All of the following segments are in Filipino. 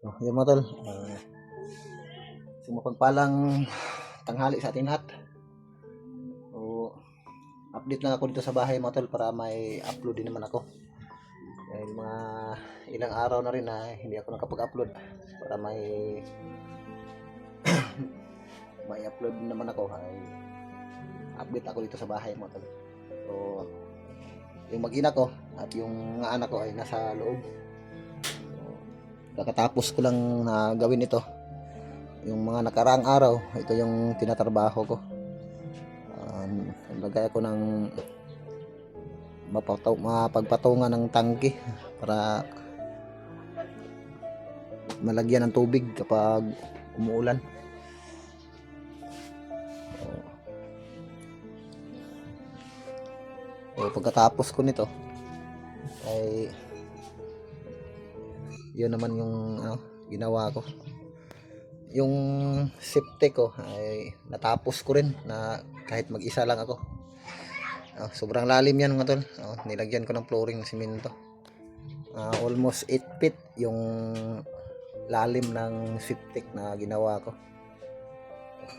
So, yun mga tol. Sumapagpalang tanghali sa atin lahat. So, update lang ako dito sa bahay mga tol para may upload din naman ako. Dahil mga ilang araw na rin na hindi ako nakapag-upload para may may upload naman ako. Ay update ako dito sa bahay mga tol. So, yung mag-ina ko at yung mga anak ko ay nasa loob. Kakatapos ko lang na gawin ito. Yung mga nakaraang araw, ito yung tinatrabaho ko. Lagay ako ng mapagpatungan ng tangke para malagyan ng tubig kapag umuulan. So, pagkatapos ko nito ay yun naman yung ginawa ko. Yung septic ko ay natapos ko rin na kahit mag-isa lang ako. Sobrang lalim yan mga tol. Nilagyan ko ng flooring ng simento. Almost 8 feet yung lalim ng septic na ginawa ko.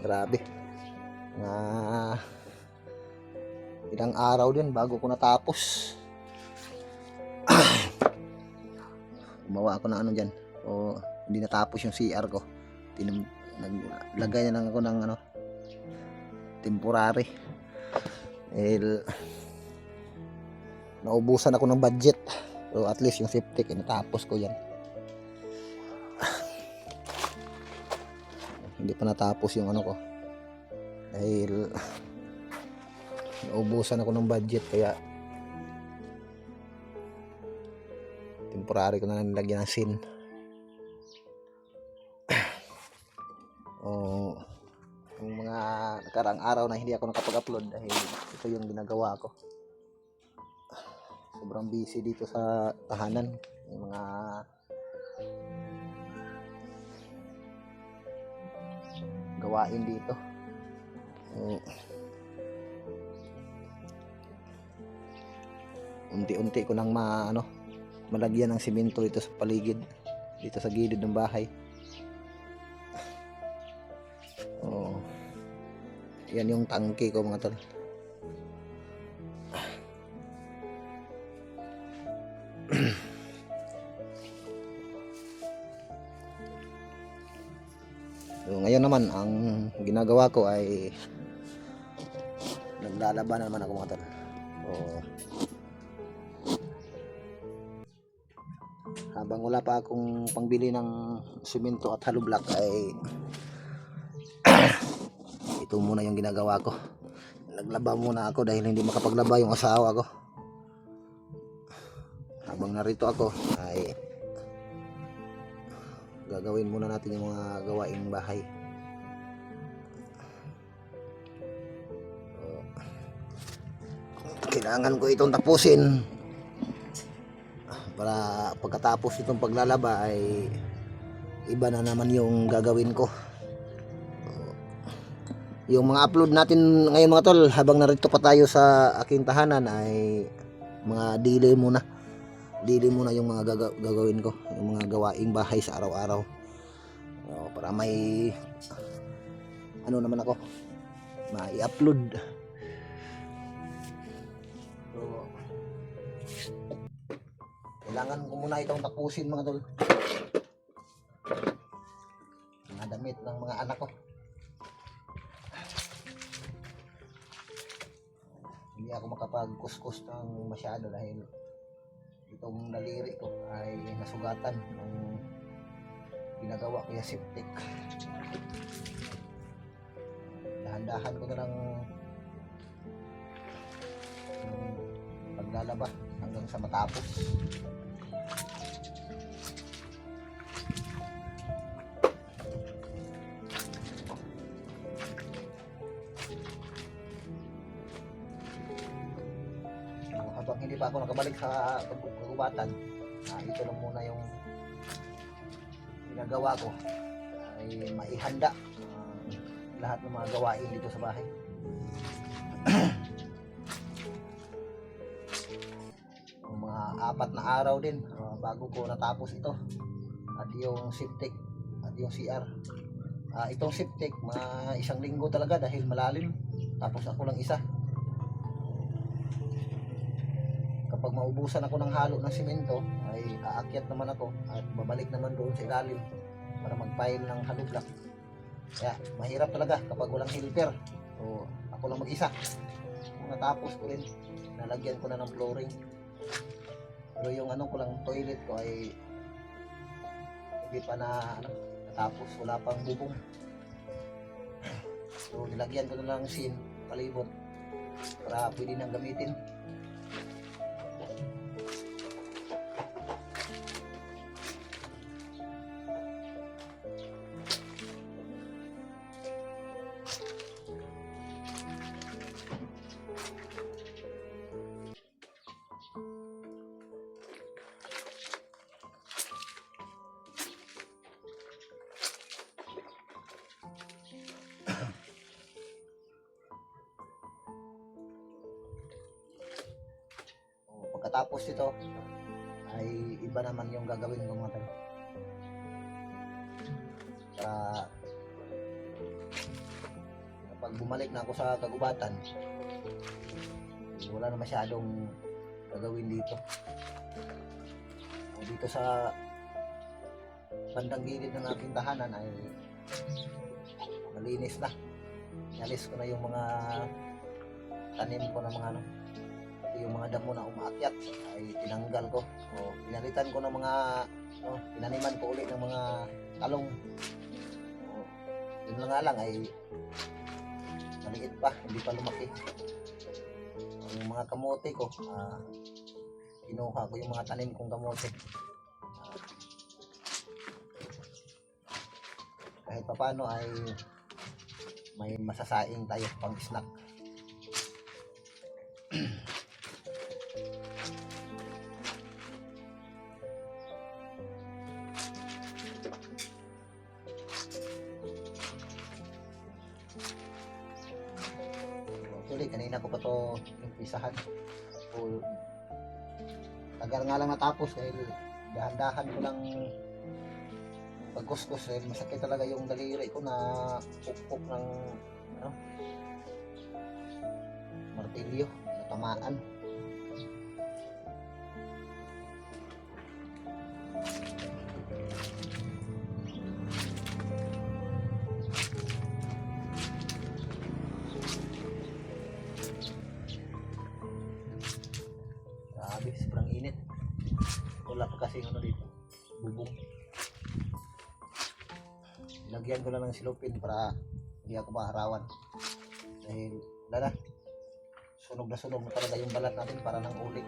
Grabe. Ilang araw din bago ko natapos. Gumawa ako ng ano dyan. O hindi natapos yung CR ko. Naglagay na lang ako ng temporary. Naubusan ako ng budget. So at least yung septic natapos ko yan. Hindi pa natapos yung ano ko. Dahil naubusan ako ng budget kaya temporary ko na lang nilagyan ng sin. Yung mga nakaraang araw na hindi ako nakapag-upload dahil ito yung ginagawa ko. Sobrang busy dito sa tahanan. Yung mga gawain dito. Unti-unti ko nang malagyan ng simento dito sa paligid, dito sa gilid ng bahay. Yan yung tangke ko mga tol. So, ngayon naman ang ginagawa ko ay naglalaban na naman ako mga tol. Habang wala pa akong pangbili ng simento at hollow block ay ito muna yung ginagawa ko. Naglaba muna ako dahil hindi makapaglaba yung asawa ko. Habang narito ako ay gagawin muna natin yung mga gawaing bahay. Kailangan ko itong tapusin para pagkatapos itong paglalaba ay iba na naman yung gagawin ko. Yung mga upload natin ngayon mga tol, habang narito pa tayo sa aking tahanan ay mga delay muna yung mga gagawin ko, yung mga gawaing bahay sa araw-araw. Para may naman ako mai-upload. So, kailangan ko muna itong tapusin mga tol. Mga damit ng mga anak ko. Hindi ako makapag-kuskus ng masyado dahil itong daliri ko ay nasugatan ng ginagawa ko yung septic. Dahan-dahan ko na lang paglalaba hanggang sa matapos. Habang hindi pa ako nakabalik sa kagubatan, ito lang muna yung ginagawa ko ay maihanda lahat ng mga gawain dito sa bahay. Mga 4 na araw din bago ko natapos ito. At at yung septic at yung CR. Itong septic, isang linggo talaga dahil malalim. Tapos ako lang isa. Kapag maubusan ako ng halo ng simento, ay aakyat naman ako at babalik naman doon sa ilalim para mag-pile ng hollow block. Kaya mahirap talaga kapag walang helper. So ako lang mag-isa. Natapos ko rin, nalagyan ko na ng flooring. Pero yung ko lang, toilet ko ay hindi pa natapos, wala pang bubong. So nilagyan ko na lang sin palibot para pwede nang gamitin. Pagkatapos ito ay iba naman yung gagawin ko mga tol. Kapag bumalik na ako sa kagubatan, wala na masyadong gagawin dito. Dito sa bandang gilid ng aking tahanan ay malinis na. Inalis ko na yung mga tanim ko na mga yung mga damo na umaakyat ay tinanggal ko. So, pinalitan ko ng mga tinaniman ko ulit ng mga talong. So, yun lang nga lang ay maliit pa, hindi pa lumaki. Yung mga kamote ko, kinuha ko yung mga tanim kong kamote. Kahit papano ay may masasaing tayo pang snack. Actually, kanina ko pa to umpisahan. So, tagal nga lang natapos dahil dahan-dahan ko lang pagkuskus dahil masakit talaga yung daliri ko na pukpok ng martilyo, natamaan. Grabe, sobrang init. Wala pa kasi dito, bubong. Lagyan ko lang ng silupin para hindi ako maharawan. Dahil wala na, sunog na talaga yung balat natin para ng ulit.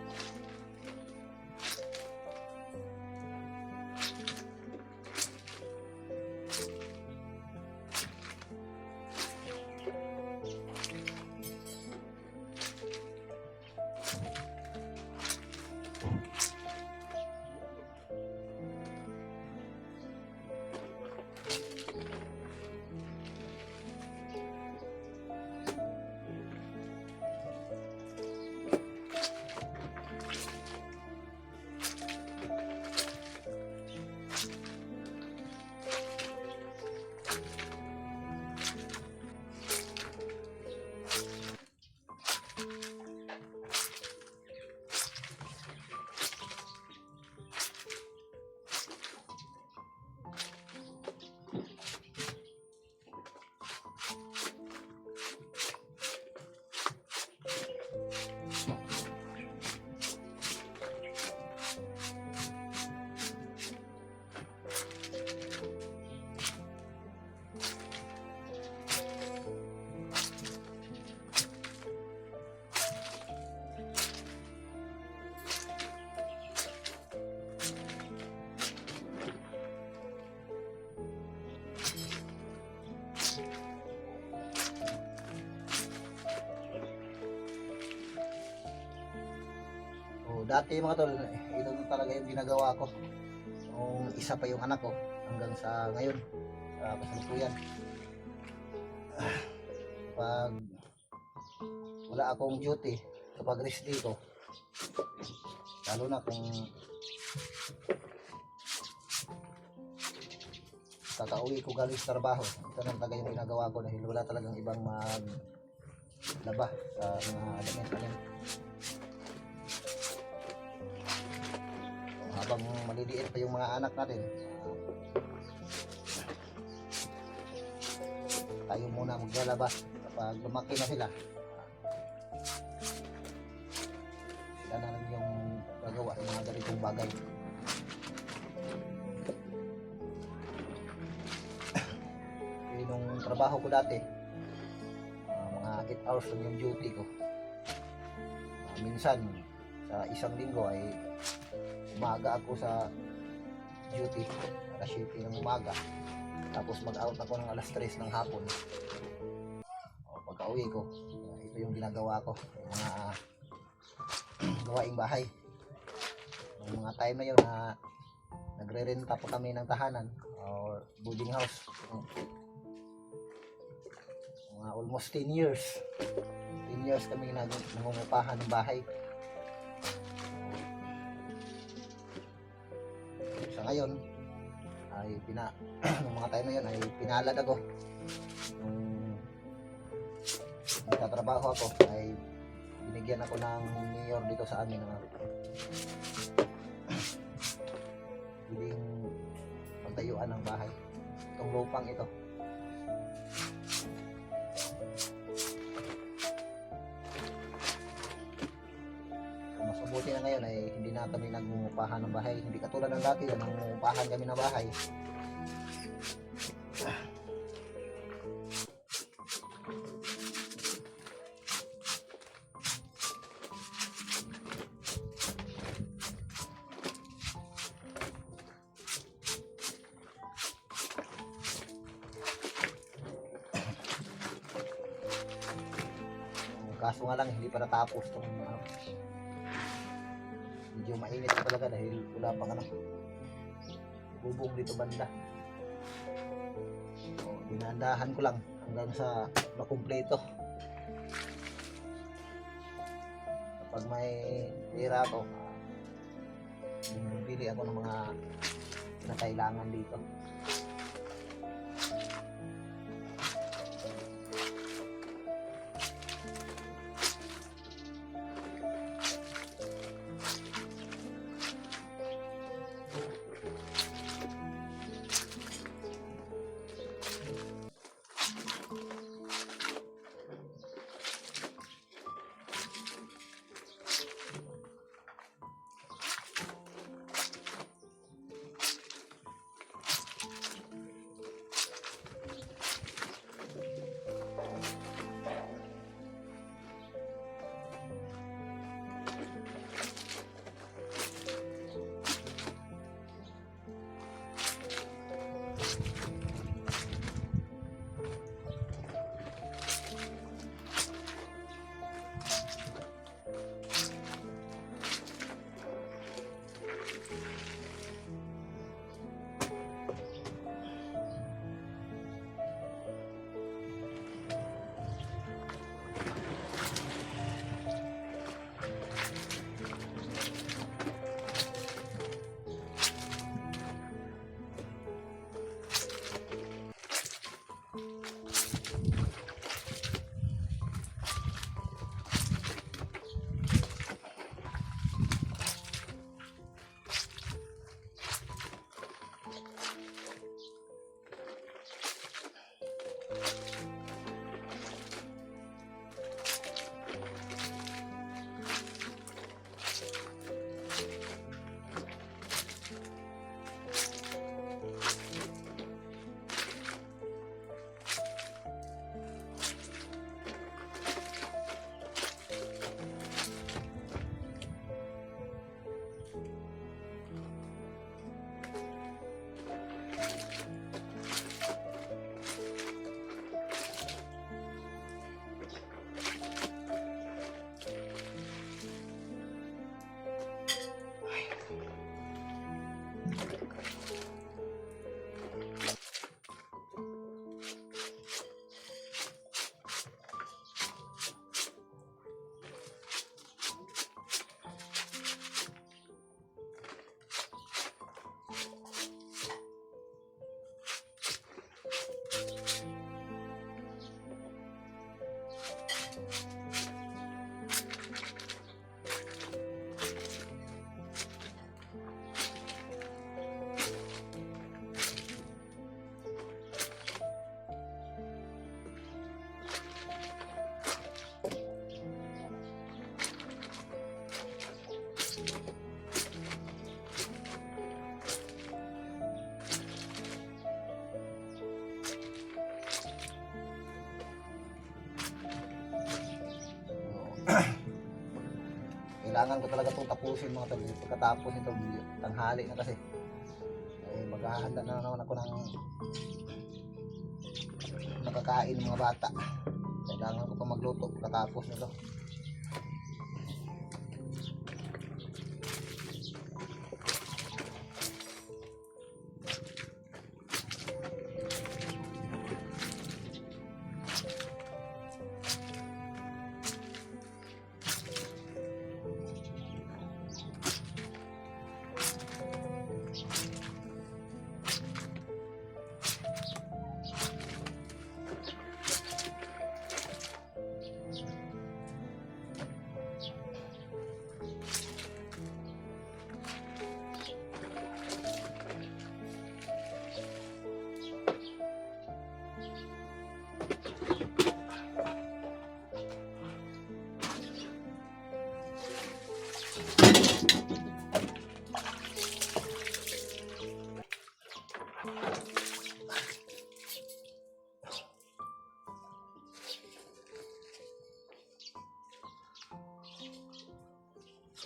Dati mga tol, ito talaga yung ginagawa ko nung isa pa yung anak ko hanggang sa ngayon, sa kasalukuyan. Pag wala akong duty, kapag rest day ko, lalo na kung kakauwi ko galing sa trabaho. Ito lang talaga yung ginagawa ko dahil wala talagang ibang maglaba sa mga damit. Habang maliliit pa yung mga anak natin, tayo muna maglalaba. Kapag lumaki na sila, sila na rin yung gagawa ng mga ganitong bagay. Nung trabaho ko dati, mga 8 hours lang yung duty ko. Minsan sa isang linggo ay umaga ako sa duty, alas 7 ng umaga, tapos mag-out ako ng alas 3 ng hapon. Pagka uwi ko, ito yung ginagawa ko, yung mga gawaing bahay. Yung mga time na yun na nagre-renta pa kami ng tahanan or boarding house, mga almost 10 years kami nangungupahan ng bahay. Sa ngayon ay nung mga time na yun ay pinalad ako. Nung nagtatrabaho ako ay binigyan ako ng mayor dito sa amin na pwedeng pagtayuan ng bahay. Itong lupang ito, mas mabuti na ngayon ay hindi na kami nagungupahan ng bahay. Hindi katulad ng dati na nangungupahan kami ng bahay. Kaso nga lang hindi pa natapos itong medyo mainit na talaga dahil wala pang bubong dito banda. Dinaandahan ko lang hanggang sa makumpleto. Kapag may tira ako, bumibili ako ng mga kinakailangan dito. kailangan ko talaga itong tapusin mga tol. Pagkatapos nito, tanghali na kasi. Ay, maghahanda na naman ako ng nakakain ng mga bata. Kailangan ko pa magluto pagkatapos nito.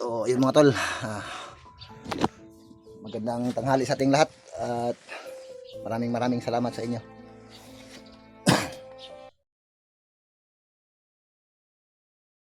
So, yun mga tol. Magandang tanghali sa ating lahat at maraming salamat sa inyo.